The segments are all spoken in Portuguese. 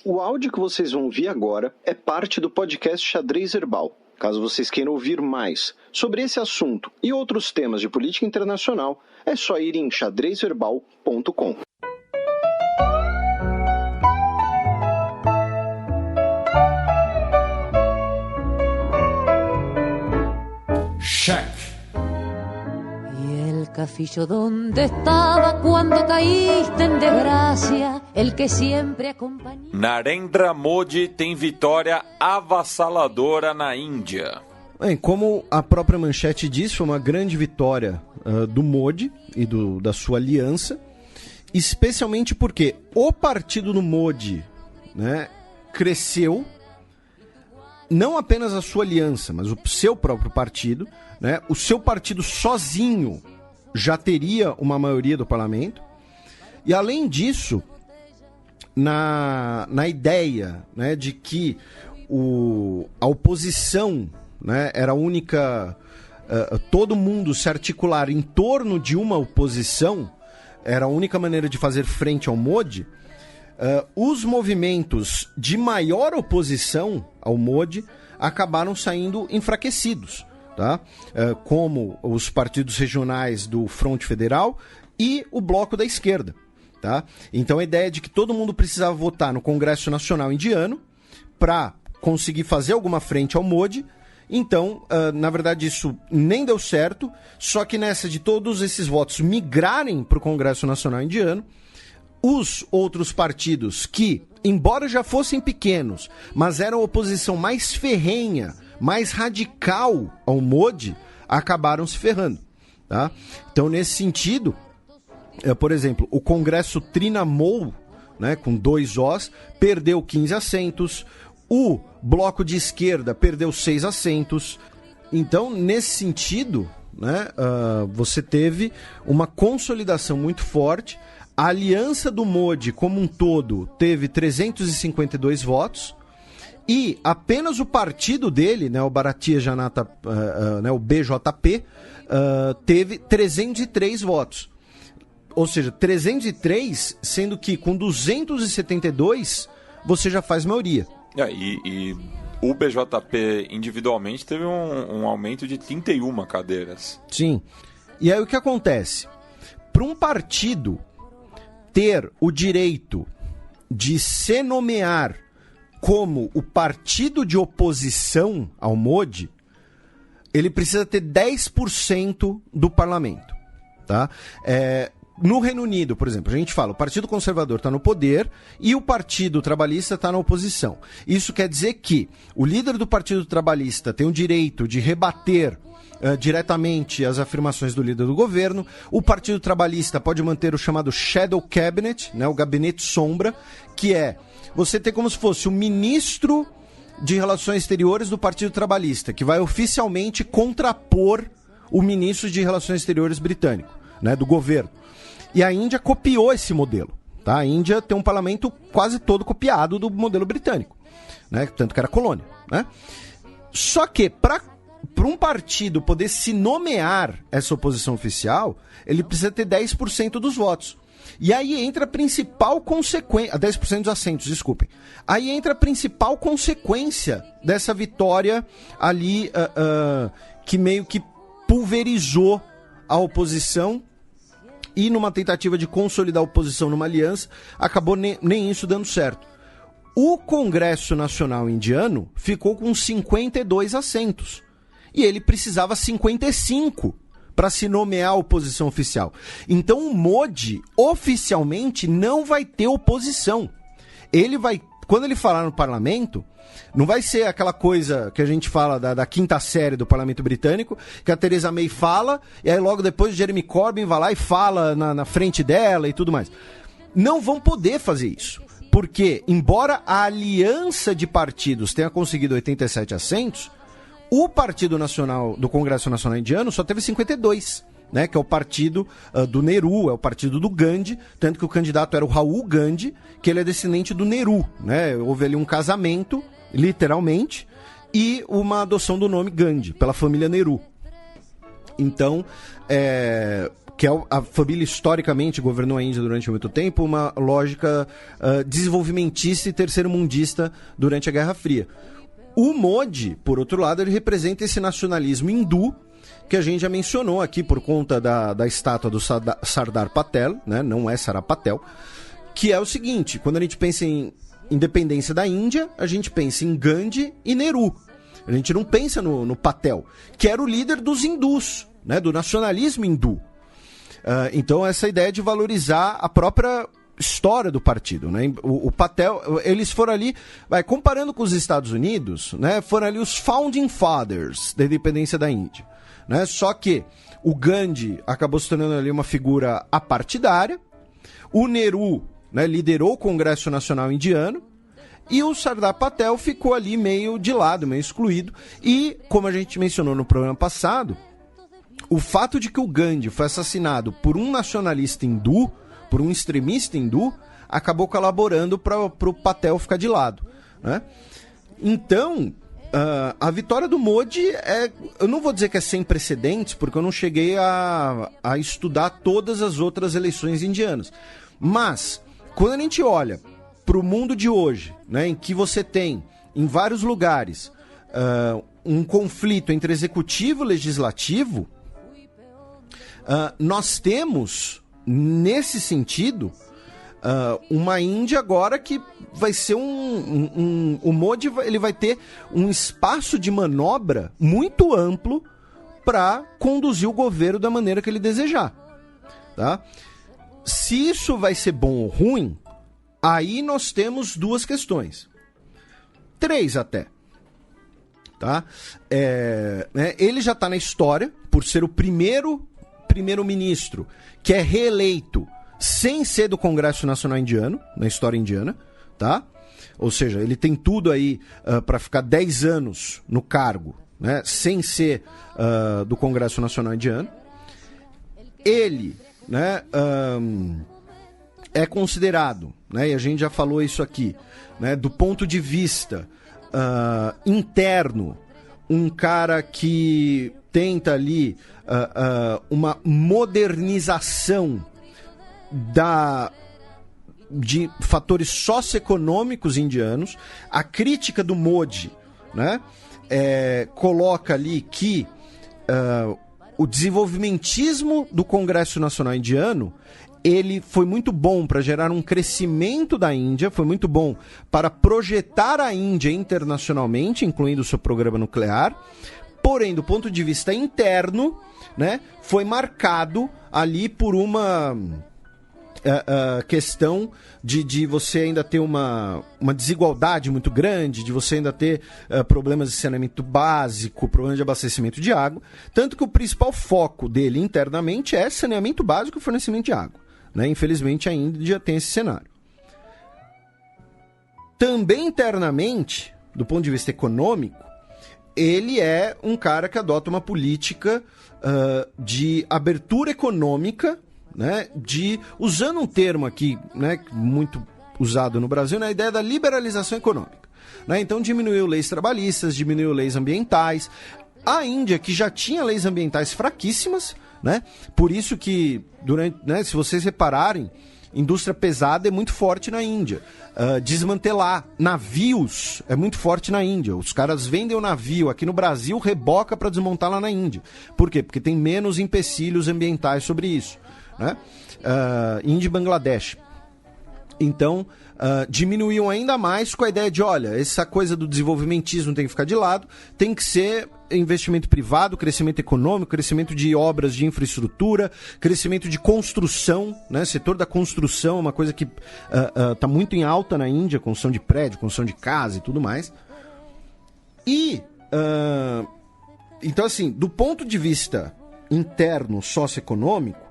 O áudio que vocês vão ouvir agora é parte do podcast Xadrez Herbal. Caso vocês queiram ouvir mais sobre esse assunto e outros temas de política internacional, é só ir em xadrezherbal.com. Check. Cafillo, ¿dónde estaba cuando caíste en desgracia? El que siempre acompañó. Narendra Modi tem vitória avassaladora na Índia. Bem, como a própria manchete diz, foi uma grande vitória do Modi e da sua aliança, especialmente porque o partido do Modi, né, cresceu, não apenas a sua aliança, mas o seu próprio partido, né, o seu partido sozinho já teria uma maioria do parlamento. E além disso, na ideia, né, de que a oposição, né, era a única... todo mundo se articular em torno de uma oposição era a única maneira de fazer frente ao Modi. Os movimentos de maior oposição ao Modi acabaram saindo enfraquecidos. Tá? Como os partidos regionais do Fronte Federal e o Bloco da Esquerda. Tá? Então a ideia de que todo mundo precisava votar no Congresso Nacional Indiano para conseguir fazer alguma frente ao Modi. Então, na verdade, isso nem deu certo, só que nessa de todos esses votos migrarem para o Congresso Nacional Indiano, os outros partidos que, embora já fossem pequenos, mas eram a oposição mais ferrenha, mais radical ao Modi, acabaram se ferrando. Tá? Então, nesse sentido, por exemplo, o Congresso Trinamool, né, com 2 Os, perdeu 15 assentos, o Bloco de Esquerda perdeu 6 assentos. Então, nesse sentido, né, você teve uma consolidação muito forte. A aliança do Modi, como um todo, teve 352 votos, e apenas o partido dele, né, o Bharatiya Janata, né, o BJP, teve 303 votos. Ou seja, 303, sendo que com 272 você já faz maioria. E o BJP individualmente teve um aumento de 31 cadeiras. Sim. E aí o que acontece? Para um partido ter o direito de se nomear como o partido de oposição ao Modi, ele precisa ter 10% do parlamento. Tá? No Reino Unido, por exemplo, a gente fala, o Partido Conservador está no poder e o Partido Trabalhista está na oposição. Isso quer dizer que o líder do Partido Trabalhista tem o direito de rebater diretamente as afirmações do líder do governo. O Partido Trabalhista pode manter o chamado Shadow Cabinet, né, o gabinete sombra, que é você ter como se fosse o ministro de Relações Exteriores do Partido Trabalhista, que vai oficialmente contrapor o ministro de Relações Exteriores britânico, né, do governo. E a Índia copiou esse modelo. Tá? A Índia tem um parlamento quase todo copiado do modelo britânico, né, tanto que era colônia. Né? Só que, para um partido poder se nomear essa oposição oficial, ele precisa ter 10% dos votos. E aí entra a principal consequência... 10% dos assentos, desculpem. Aí entra a principal consequência dessa vitória ali, que meio que pulverizou a oposição e numa tentativa de consolidar a oposição numa aliança, acabou nem isso dando certo. O Congresso Nacional Indiano ficou com 52 assentos. E ele precisava 55 para se nomear a oposição oficial. Então o Modi oficialmente não vai ter oposição. Ele vai, quando ele falar no parlamento, não vai ser aquela coisa que a gente fala da quinta série do parlamento britânico, que a Theresa May fala, e aí logo depois o Jeremy Corbyn vai lá e fala na frente dela e tudo mais. Não vão poder fazer isso. Porque, embora a aliança de partidos tenha conseguido 87 assentos, o Partido Nacional do Congresso Nacional Indiano só teve 52, né, que é o partido do Nehru, é o partido do Gandhi, tanto que o candidato era o Rahul Gandhi, que ele é descendente do Nehru, né, houve ali um casamento, literalmente, e uma adoção do nome Gandhi, pela família Nehru. Então, que é a família historicamente governou a Índia durante muito tempo, uma lógica desenvolvimentista e terceiro-mundista durante a Guerra Fria. O Modi, por outro lado, ele representa esse nacionalismo hindu, que a gente já mencionou aqui por conta da estátua do Sardar Patel, né? Não é Sardar Patel, que é o seguinte: quando a gente pensa em independência da Índia, a gente pensa em Gandhi e Nehru. A gente não pensa no Patel, que era o líder dos hindus, né? Do nacionalismo hindu. Então, essa ideia de valorizar a própria história do partido, né? O Patel, eles foram ali, comparando com os Estados Unidos, né? Foram ali os Founding Fathers da independência da Índia, né? Só que o Gandhi acabou se tornando ali uma figura apartidária, o Nehru, né, liderou o Congresso Nacional Indiano, e o Sardar Patel ficou ali meio de lado, meio excluído. E, como a gente mencionou no programa passado, o fato de que o Gandhi foi assassinado por um nacionalista hindu, por um extremista hindu, acabou colaborando para o Patel ficar de lado, né? Então, a vitória do Modi eu não vou dizer que é sem precedentes, porque eu não cheguei a estudar todas as outras eleições indianas. Mas, quando a gente olha para o mundo de hoje, né, em que você tem, em vários lugares, um conflito entre executivo e legislativo, nós temos, nesse sentido, uma Índia agora que vai ser o Modi ele vai ter um espaço de manobra muito amplo para conduzir o governo da maneira que ele desejar, tá? Se isso vai ser bom ou ruim, aí nós temos duas questões. 3 até. Tá? Ele já está na história por ser o primeiro-ministro que é reeleito sem ser do Congresso Nacional Indiano, na história indiana, tá? Ou seja, ele tem tudo aí para ficar 10 anos no cargo, né, sem ser do Congresso Nacional Indiano. Ele, né, é considerado, né, e a gente já falou isso aqui, né, do ponto de vista interno, um cara que tenta ali uma modernização de fatores socioeconômicos indianos. A crítica do Modi, né, coloca ali que o desenvolvimentismo do Congresso Nacional Indiano ele foi muito bom para gerar um crescimento da Índia, foi muito bom para projetar a Índia internacionalmente, incluindo o seu programa nuclear. Porém, do ponto de vista interno, né, foi marcado ali por uma questão de você ainda ter uma desigualdade muito grande, de você ainda ter problemas de saneamento básico, problemas de abastecimento de água. Tanto que o principal foco dele internamente é saneamento básico e fornecimento de água, né? Infelizmente, a Índia tem esse cenário. Também internamente, do ponto de vista econômico, ele é um cara que adota uma política de abertura econômica, né, usando um termo aqui, né, muito usado no Brasil, na ideia da liberalização econômica, né? Então diminuiu leis trabalhistas, diminuiu leis ambientais. A Índia, que já tinha leis ambientais fraquíssimas, né? Por isso que, se vocês repararem, indústria pesada é muito forte na Índia. Desmantelar navios é muito forte na Índia. Os caras vendem o navio aqui no Brasil, reboca para desmontar lá na Índia. Por quê? Porque tem menos empecilhos ambientais sobre isso, né? Índia e Bangladesh. Então, diminuíam ainda mais com a ideia de, olha, essa coisa do desenvolvimentismo tem que ficar de lado, tem que ser investimento privado, crescimento econômico, crescimento de obras de infraestrutura, crescimento de construção, né? Setor da construção é uma coisa que está muito em alta na Índia, construção de prédio, construção de casa e tudo mais. E, então assim, do ponto de vista interno, socioeconômico,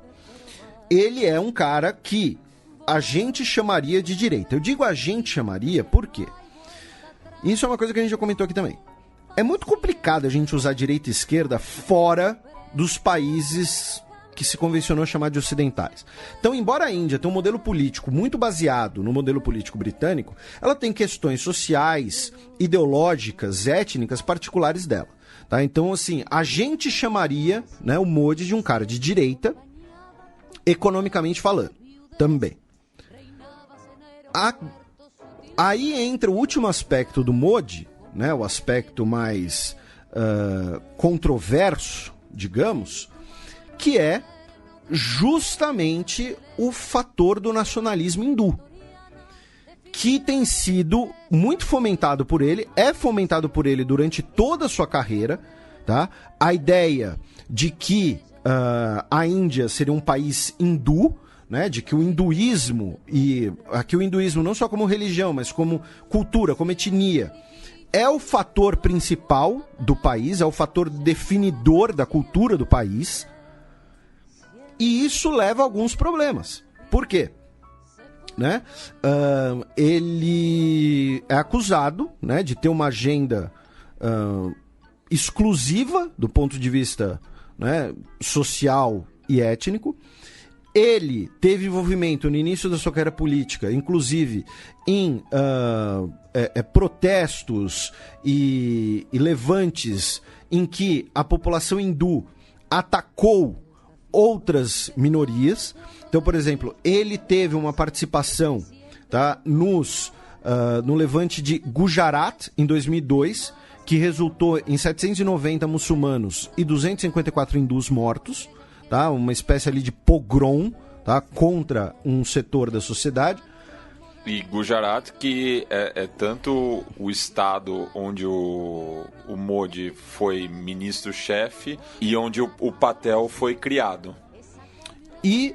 ele é um cara que a gente chamaria de direita. Eu digo a gente chamaria por quê? Isso é uma coisa que a gente já comentou aqui também. É muito complicado a gente usar direita e esquerda fora dos países que se convencionou chamar de ocidentais. Então, embora a Índia tenha um modelo político muito baseado no modelo político britânico, ela tem questões sociais, ideológicas, étnicas particulares dela, tá? Então, assim, a gente chamaria, né, o Modi de um cara de direita, economicamente falando, também. Aí entra o último aspecto do Modi, né, o aspecto mais controverso, digamos, que é justamente o fator do nacionalismo hindu, que tem sido muito fomentado por ele, é fomentado por ele durante toda a sua carreira, tá? A ideia de que a Índia seria um país hindu, né? De que o hinduísmo, e aqui o hinduísmo não só como religião, mas como cultura, como etnia, é o fator principal do país, é o fator definidor da cultura do país, e isso leva a alguns problemas. Por quê? Né? Ele é acusado, né, de ter uma agenda exclusiva do ponto de vista, né, social e étnico. Ele teve envolvimento no início da sua carreira política, inclusive em protestos e levantes em que a população hindu atacou outras minorias. Então, por exemplo, ele teve uma participação, tá, no levante de Gujarat em 2002, que resultou em 790 muçulmanos e 254 hindus mortos, tá? Uma espécie ali de pogrom, tá? Contra um setor da sociedade. E Gujarat, que é tanto o estado onde o Modi foi ministro-chefe e onde o Patel foi criado. E,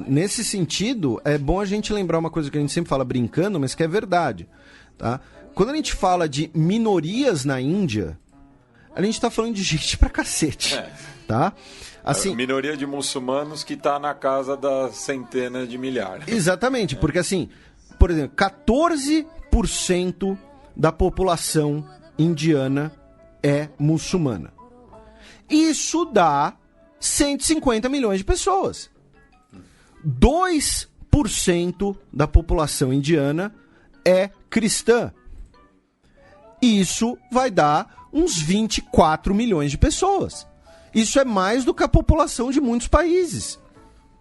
nesse sentido, é bom a gente lembrar uma coisa que a gente sempre fala brincando, mas que é verdade, tá? Quando a gente fala de minorias na Índia, a gente tá falando de gente pra cacete, tá? Assim, minoria de muçulmanos que tá na casa das centenas de milhares. Exatamente, porque assim, por exemplo, 14% da população indiana é muçulmana. Isso dá 150 milhões de pessoas. 2% da população indiana é cristã. Isso vai dar uns 24 milhões de pessoas. Isso é mais do que a população de muitos países,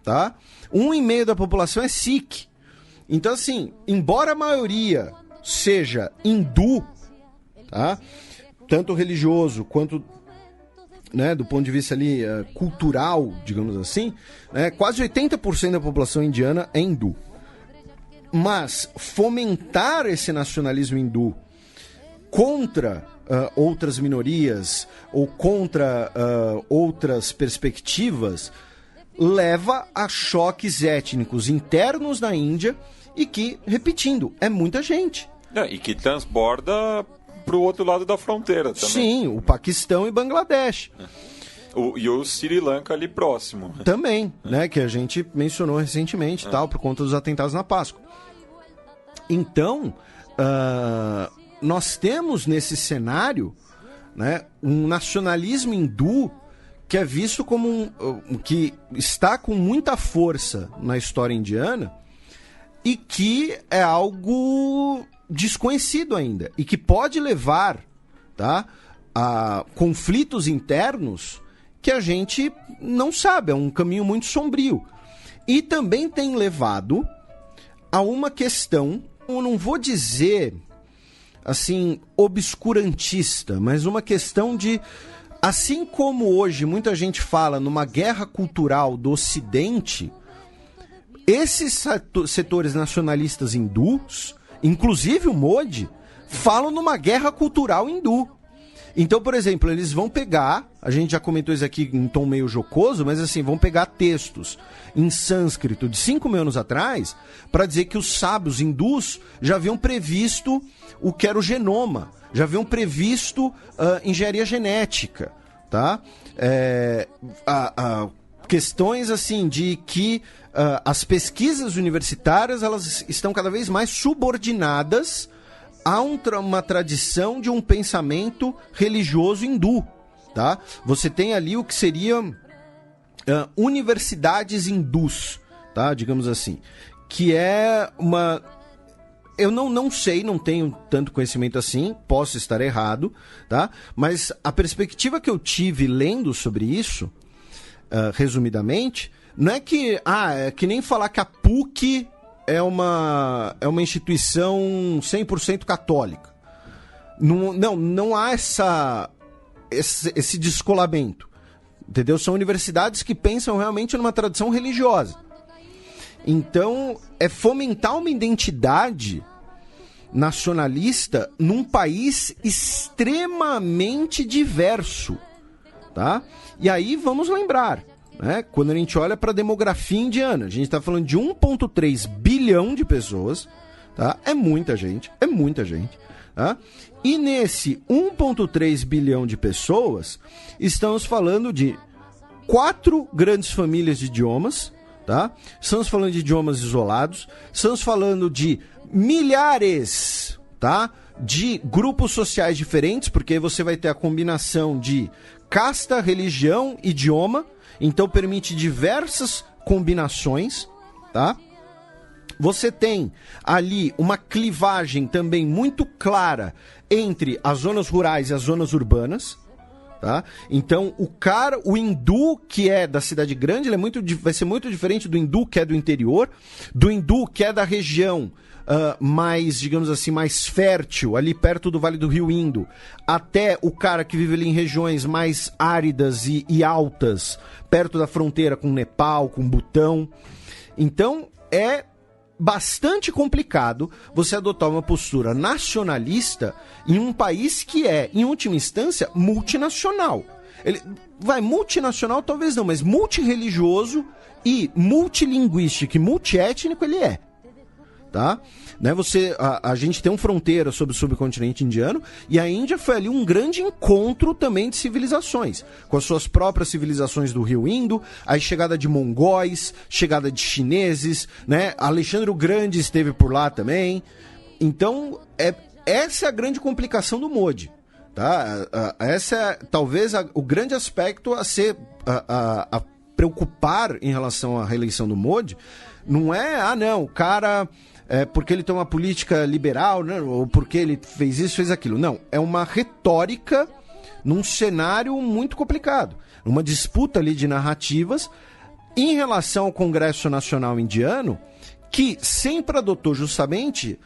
tá? 1,5% da população é Sikh. Então, assim, embora a maioria seja hindu, tá? Tanto religioso quanto, né, do ponto de vista ali cultural, digamos assim, né, quase 80% da população indiana é hindu. Mas fomentar esse nacionalismo hindu contra outras minorias ou contra outras perspectivas leva a choques étnicos internos na Índia e que, repetindo, é muita gente. E que transborda para o outro lado da fronteira também. Sim, o Paquistão e Bangladesh. E o Sri Lanka ali próximo. Também, né, que a gente mencionou recentemente, tal, por conta dos atentados na Páscoa. Então, nós temos nesse cenário, né, um nacionalismo hindu que é visto como que está com muita força na história indiana e que é algo desconhecido ainda e que pode levar, tá, a conflitos internos que a gente não sabe, é um caminho muito sombrio. E também tem levado a uma questão, eu não vou dizer assim, obscurantista, mas uma questão de, assim como hoje muita gente fala numa guerra cultural do Ocidente, esses setores nacionalistas hindus, inclusive o Modi, falam numa guerra cultural hindu. Então, por exemplo, eles vão pegar, a gente já comentou isso aqui em tom meio jocoso, mas assim, vão pegar textos em sânscrito de 5.000 anos atrás para dizer que os sábios hindus já haviam previsto o que era o genoma, já haviam previsto engenharia genética, tá? Questões assim de que as pesquisas universitárias elas estão cada vez mais subordinadas a uma tradição de um pensamento religioso hindu, tá? Você tem ali o que seriam universidades hindus, tá? Digamos assim, que é uma... Eu não sei, não tenho tanto conhecimento assim, posso estar errado, tá? Mas a perspectiva que eu tive lendo sobre isso, resumidamente, Não é que... é que nem falar que a PUC é uma instituição 100% católica. Não há esse descolamento. Entendeu? São universidades que pensam realmente numa tradição religiosa. Então, é fomentar uma identidade nacionalista num país extremamente diverso, tá? E aí vamos lembrar, né? Quando a gente olha para a demografia indiana, a gente está falando de 1,3 bilhão de pessoas, tá? É muita gente, tá? E nesse 1,3 bilhão de pessoas, estamos falando de 4 grandes famílias de idiomas, tá? Estamos falando de idiomas isolados, estamos falando de milhares, tá? De grupos sociais diferentes, porque aí você vai ter a combinação de casta, religião, idioma, então permite diversas combinações, tá? Você tem ali uma clivagem também muito clara entre as zonas rurais e as zonas urbanas, tá? Então, o hindu que é da cidade grande, vai ser muito diferente do hindu que é do interior, do hindu que é da região mais, digamos assim, mais fértil, ali perto do Vale do Rio Indo, até o cara que vive ali em regiões mais áridas e altas, perto da fronteira com Nepal, com Butão. Então, é bastante complicado você adotar uma postura nacionalista em um país que é, em última instância, multinacional. Ele vai multinacional, talvez não, mas multirreligioso e multilinguístico e multiétnico ele é. Tá? Né, a gente tem uma fronteira sobre o subcontinente indiano e a Índia foi ali um grande encontro também de civilizações, com as suas próprias civilizações do Rio Indo, a chegada de mongóis, chegada de chineses, né? Alexandre o Grande esteve por lá também. Então, essa é a grande complicação do Modi. Tá? Essa é talvez o grande aspecto a ser a preocupar em relação à reeleição do Modi. Não é, não, o cara... porque ele tem uma política liberal, né? Ou porque ele fez isso, fez aquilo. Não, é uma retórica num cenário muito complicado. Uma disputa ali de narrativas em relação ao Congresso Nacional Indiano, que sempre adotou justamente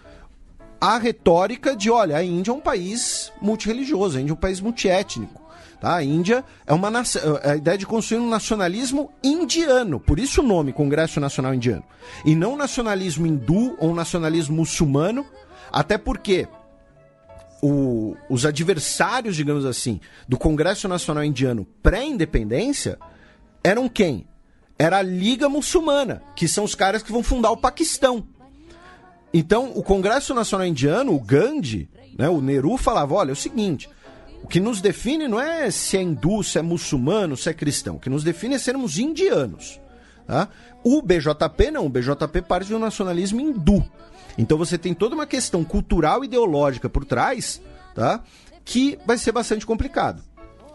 a retórica de, olha, a Índia é um país multirreligioso, a Índia é um país multiétnico. Tá? A Índia é uma a ideia de construir um nacionalismo indiano, por isso o nome Congresso Nacional Indiano, e não nacionalismo hindu ou nacionalismo muçulmano, até porque os adversários, digamos assim, do Congresso Nacional Indiano pré-independência eram quem? Era a Liga Muçulmana, que são os caras que vão fundar o Paquistão. Então, o Congresso Nacional Indiano, o Gandhi, né, o Nehru falava, olha, é o seguinte... O que nos define não é se é hindu, se é muçulmano, se é cristão. O que nos define é sermos indianos. Tá? O BJP não. O BJP parte do nacionalismo hindu. Então você tem toda uma questão cultural e ideológica por trás, tá? Que vai ser bastante complicado.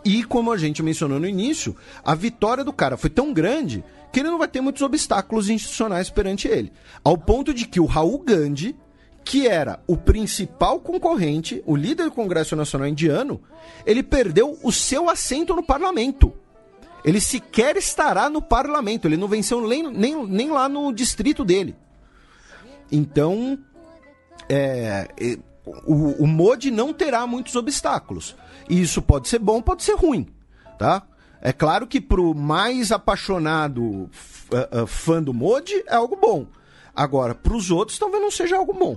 E como a gente mencionou no início, a vitória do cara foi tão grande que ele não vai ter muitos obstáculos institucionais perante ele. Ao ponto de que o Rahul Gandhi, que era o principal concorrente, o líder do Congresso Nacional Indiano, ele perdeu o seu assento no parlamento. Ele sequer estará no parlamento, ele não venceu nem lá no distrito dele. Então, o Modi não terá muitos obstáculos. E isso pode ser bom, pode ser ruim, tá? É claro que pro mais apaixonado fã do Modi é algo bom. Agora, pros outros talvez não seja algo bom.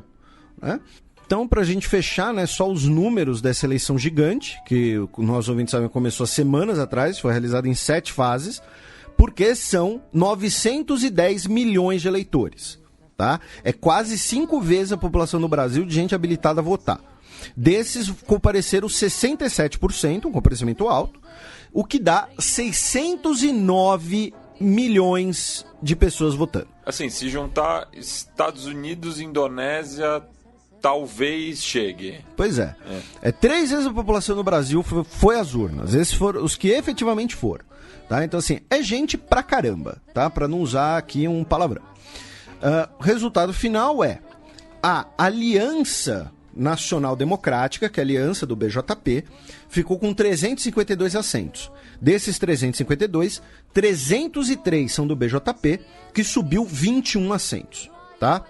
Né? Então, para a gente fechar, né, só os números dessa eleição gigante, que nós ouvintes sabem começou há semanas atrás, foi realizada em 7 fases, porque são 910 milhões de eleitores. Tá? É quase 5 vezes a população do Brasil de gente habilitada a votar. Desses compareceram 67%, um comparecimento alto, o que dá 609 milhões de pessoas votando. Assim, se juntar Estados Unidos e Indonésia, talvez chegue. Pois é. 3 vezes a população do Brasil foi às urnas. Esses foram os que efetivamente foram. Tá? Então, assim, é gente pra caramba, tá? Pra não usar aqui um palavrão. O resultado final é a aliança Nacional Democrática, que é a aliança do BJP, ficou com 352 assentos. Desses 352, 303 são do BJP, que subiu 21 assentos, tá?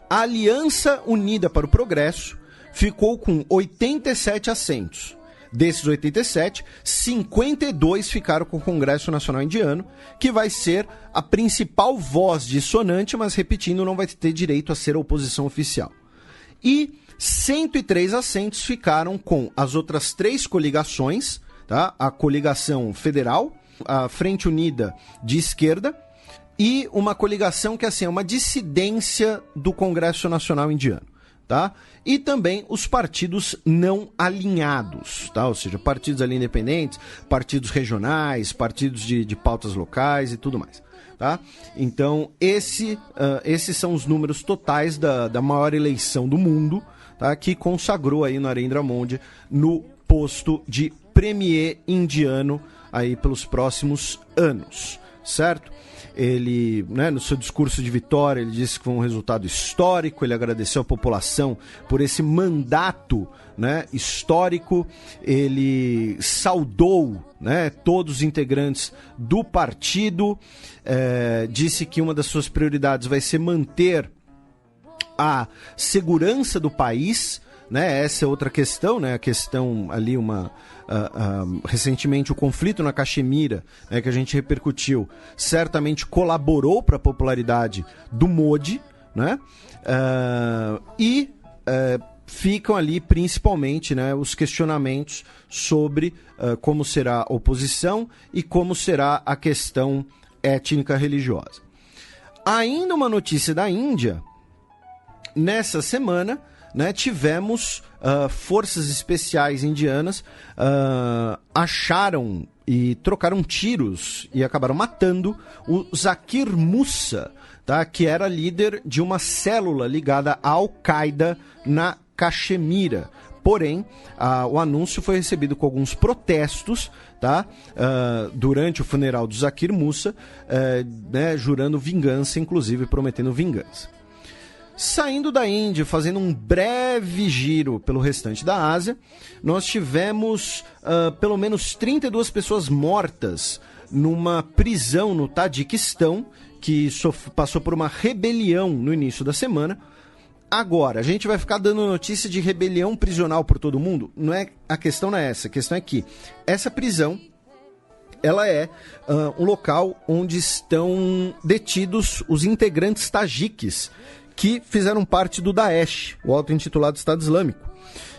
A Aliança Unida para o Progresso ficou com 87 assentos. Desses 87, 52 ficaram com o Congresso Nacional Indiano, que vai ser a principal voz dissonante, mas, repetindo, não vai ter direito a ser a oposição oficial. E 103 assentos ficaram com as outras 3 coligações, tá? A coligação federal, a Frente Unida de Esquerda e uma coligação que assim, é uma dissidência do Congresso Nacional Indiano. Tá? E também os partidos não alinhados, tá? Ou seja, partidos ali independentes, partidos regionais, partidos de pautas locais e tudo mais. Tá? Então, esses são os números totais da maior eleição do mundo, tá? Que consagrou aí Narendra Modi no posto de premier indiano aí pelos próximos anos, certo? Ele, né, no seu discurso de vitória, ele disse que foi um resultado histórico, ele agradeceu a população por esse mandato, né, histórico, ele saudou, né, todos os integrantes do partido, disse que uma das suas prioridades vai ser manter a segurança do país, né, essa é outra questão, né, a questão ali, recentemente o conflito na Caxemira, né, que a gente repercutiu, certamente colaborou para a popularidade do Modi, né, ficam ali principalmente, né, os questionamentos sobre como será a oposição e como será a questão étnica religiosa. Ainda uma notícia da Índia, nessa semana, né, tivemos forças especiais indianas acharam e trocaram tiros e acabaram matando o Zakir Moussa, tá, que era líder de uma célula ligada à Al-Qaeda na Caxemira. Porém, o anúncio foi recebido com alguns protestos, tá, durante o funeral do Zakir Moussa, né, jurando vingança, inclusive prometendo vingança. Saindo da Índia, fazendo um breve giro pelo restante da Ásia, nós tivemos pelo menos 32 pessoas mortas numa prisão no Tajiquistão, que passou por uma rebelião no início da semana. Agora, a gente vai ficar dando notícia de rebelião prisional por todo mundo? A questão não é essa, a questão é que essa prisão, ela é um local onde estão detidos os integrantes tajiques, que fizeram parte do Daesh, o auto-intitulado Estado Islâmico.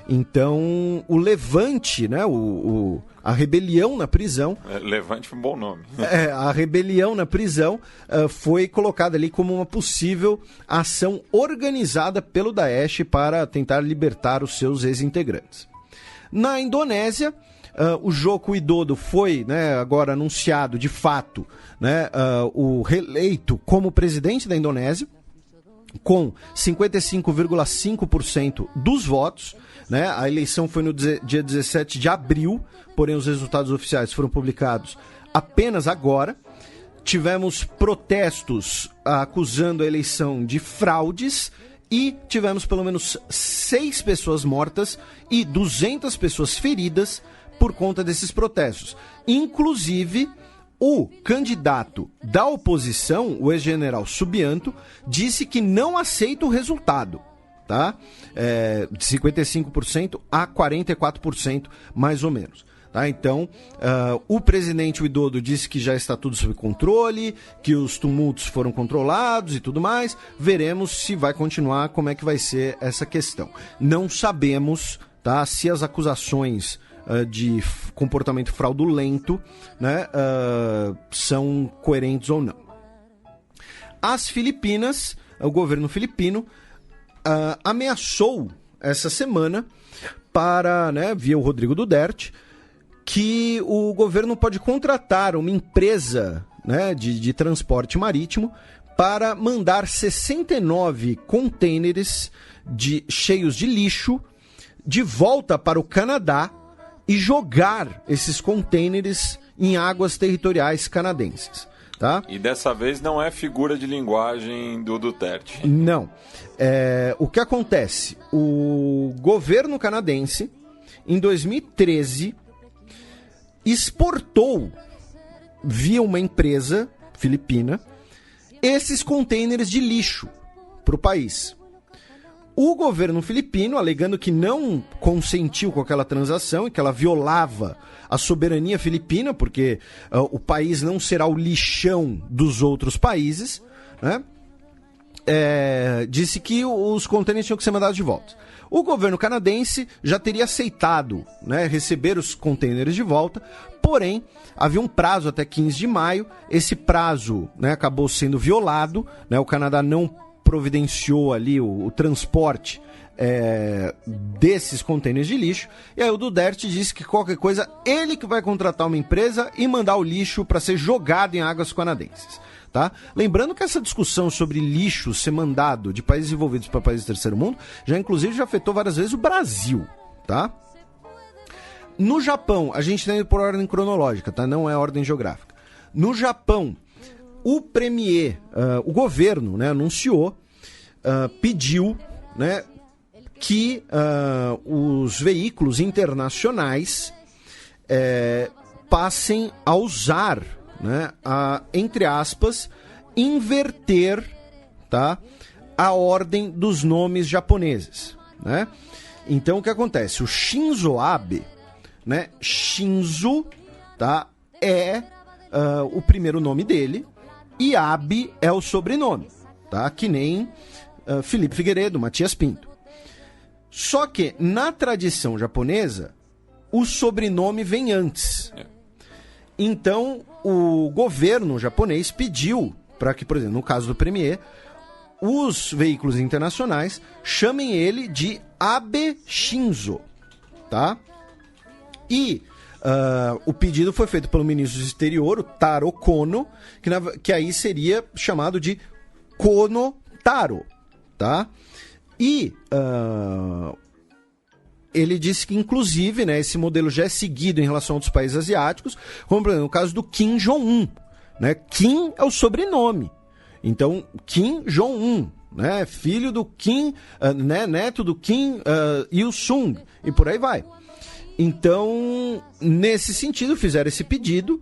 Então, o levante, né, a rebelião na prisão... Levante foi um bom nome. A rebelião na prisão foi colocada ali como uma possível ação organizada pelo Daesh para tentar libertar os seus ex-integrantes. Na Indonésia, o Joko Widodo foi, né, agora anunciado de fato, né, o reeleito como presidente da Indonésia, com 55,5% dos votos, né? A eleição foi no dia 17 de abril, porém os resultados oficiais foram publicados apenas agora. Tivemos protestos acusando a eleição de fraudes e tivemos pelo menos 6 pessoas mortas e 200 pessoas feridas por conta desses protestos. Inclusive, o candidato da oposição, o ex-general Subianto, disse que não aceita o resultado, tá? De 55% a 44%, mais ou menos. Tá? Então, o presidente Widodo disse que já está tudo sob controle, que os tumultos foram controlados e tudo mais. Veremos se vai continuar, como é que vai ser essa questão. Não sabemos, tá, se as acusações de comportamento fraudulento, né, são coerentes ou não. As Filipinas, o governo filipino, ameaçou essa semana para, né, via o Rodrigo Duterte, que o governo pode contratar uma empresa, né, de transporte marítimo para mandar 69 contêineres cheios de lixo de volta para o Canadá e jogar esses contêineres em águas territoriais canadenses. Tá? E dessa vez não é figura de linguagem do Duterte. Não. O que acontece? O governo canadense, em 2013, exportou, via uma empresa filipina, esses containers de lixo para o país. O governo filipino, alegando que não consentiu com aquela transação e que ela violava a soberania filipina, porque o país não será o lixão dos outros países, né? Disse que os contêineres tinham que ser mandados de volta. O governo canadense já teria aceitado, né, receber os contêineres de volta, porém, havia um prazo até 15 de maio, esse prazo, né, acabou sendo violado, né, o Canadá não providenciou ali o transporte desses contêineres de lixo, e aí o Duterte disse que qualquer coisa, ele que vai contratar uma empresa e mandar o lixo para ser jogado em águas canadenses. Tá? Lembrando que essa discussão sobre lixo ser mandado de países desenvolvidos para países do terceiro mundo já afetou várias vezes o Brasil. Tá? No Japão, a gente está indo por ordem cronológica, tá? Não é ordem geográfica. No Japão, o premier, o governo, né, anunciou, pediu, né, que os veículos internacionais passem a usar, né, entre aspas, inverter, tá, a ordem dos nomes japoneses, né? Então o que acontece? O Shinzo Abe, né, Shinzo, tá, é o primeiro nome dele e Abe é o sobrenome, tá? Que nem Felipe Figueiredo, Matias Pinto. Só que na tradição japonesa o sobrenome vem antes. Então, o governo japonês pediu para que, por exemplo, no caso do premier, os veículos internacionais chamem ele de Abe Shinzo, tá? E o pedido foi feito pelo ministro do exterior, o Taro Kono, que aí seria chamado de Kono Taro, tá? E ele disse que, inclusive, né, esse modelo já é seguido em relação a outros países asiáticos, como, por exemplo, no caso do Kim Jong-un. Né? Kim é o sobrenome. Então, Kim Jong-un, né, filho do Kim, né, neto do Kim Il-sung, e por aí vai. Então, nesse sentido, fizeram esse pedido.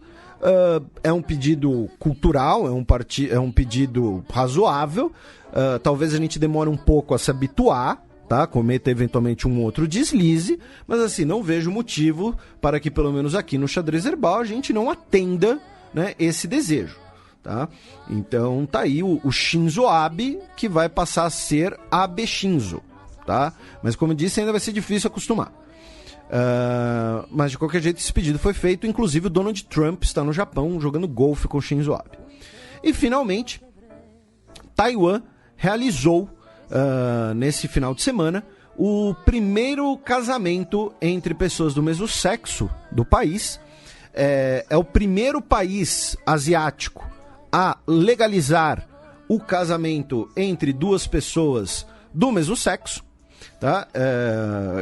É um pedido cultural, é um pedido razoável. Talvez a gente demore um pouco a se habituar, tá? Cometa eventualmente um outro deslize, mas assim, não vejo motivo para que pelo menos aqui no Xadrez Herbal a gente não atenda, né, esse desejo, tá? Então tá aí o Shinzo Abe, que vai passar a ser Abe Shinzo, tá? Mas como eu disse, ainda vai ser difícil acostumar. Mas de qualquer jeito esse pedido foi feito, inclusive o Donald Trump está no Japão jogando golfe com o Shinzo Abe. E finalmente, Taiwan realizou nesse final de semana o primeiro casamento entre pessoas do mesmo sexo do país. É o primeiro país asiático a legalizar o casamento entre duas pessoas do mesmo sexo, tá?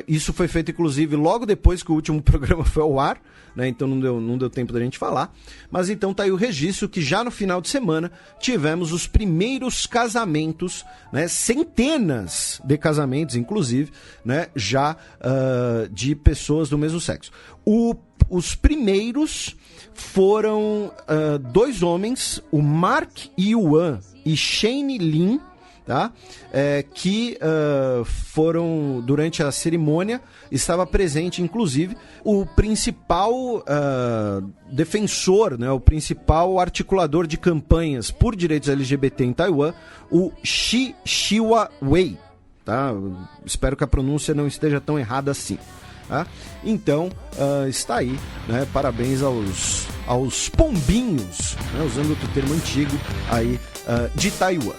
Isso foi feito inclusive logo depois que o último programa foi ao ar, né? Então não deu tempo da gente falar, mas então tá aí o registro que já no final de semana tivemos os primeiros casamentos, né? Centenas de casamentos inclusive, né? Já de pessoas do mesmo sexo. Os primeiros foram dois homens, o Mark Yuan e Shane Lin, tá? Que foram, durante a cerimônia, estava presente, inclusive, o principal defensor, né, o principal articulador de campanhas por direitos LGBT em Taiwan, o Shi Xiwa-wei. Tá? Espero que a pronúncia não esteja tão errada assim. Tá? Então, está aí, né? Parabéns aos pombinhos, né? Usando outro termo antigo aí, de Taiwan.